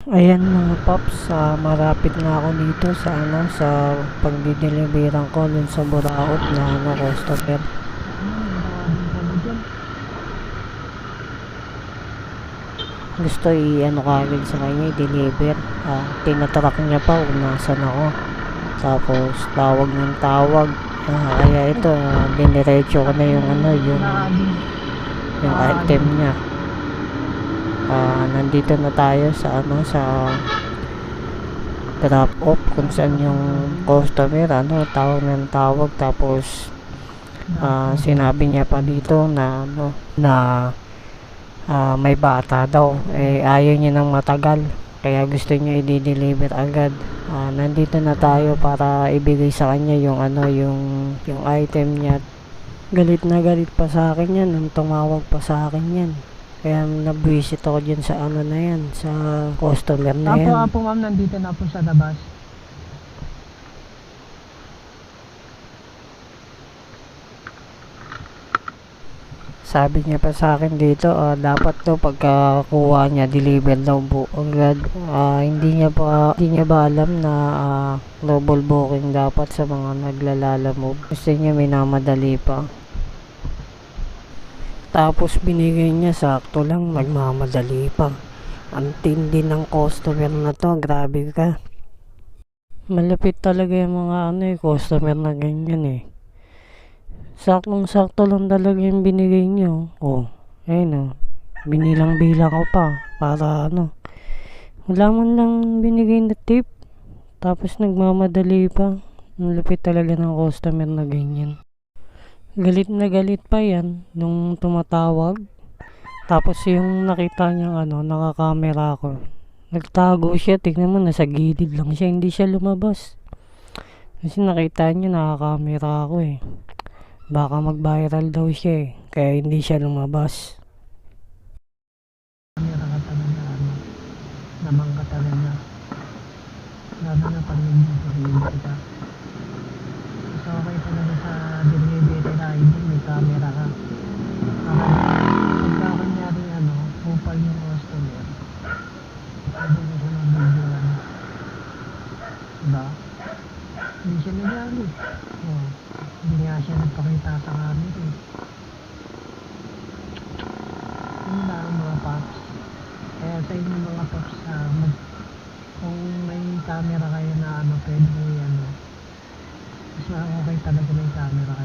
Ayan mga paps, malapit na ako dito sa sa pagdideliveran ko dun sa Buraot na customer. Gusto kagad sa kanya i-deliver. Tinatrack niya pa kung nasan ako. Tapos tawag ng tawag. Kaya ito, diniretso ko na yung item niya. Nandito na tayo sa sa drop off kung saan yung customer tawag ng tawag. Tapos sinabi niya pa dito na may bata daw, ayaw niya ng matagal, kaya gusto niya i-deliver agad. Nandito na tayo para ibigay sa kanya yung yung item niya. Galit na galit pa sa akin yan nung tumawag pa sa akin yan. Kaya nabwisit ako dyan sa na yan, sa customer na yan. Apo ma'am, nandito na po sa labas. Sabi niya pa sa akin dito, dapat to pagkakuha niya, deliver daw po agad. Hindi niya ba alam na double booking dapat sa mga naglalalamove. Gusto niya minamadali pa. Tapos binigay niya sakto lang, nagmamadali pa. Ang tindi ng customer na to, grabe ka. Malapit talaga yung mga customer na ganyan Saktong-sakto lang talaga yung binigay niyo. Ayun binilang-bilang ko pa para wala man lang binigay na tip. Tapos nagmamadali pa. Malapit talaga ng customer na ganyan. Galit na galit pa yan nung tumatawag. Tapos yung nakita niyang nakakamera ko. Nagtago siya, tignan mo, nasa gilid lang siya, hindi siya lumabas. Kasi nakita niya nakakamera ako Baka mag-viral daw siya kaya hindi siya lumabas. Kamera ka talaga, naman ka talaga. Lalo na pag nag-delivery kita. Mas okay talaga sa delivery na hindi may camera ka. Pagka kanyari upal yung customer, pwede mo siya mag-video diba? Hindi siya nagalit. Hindi nga siya nagpakita sa camera Yun lang mga paps. Kaya sa inyo mga paps, kung may camera kayo na pwede mo mas okay talaga may camera.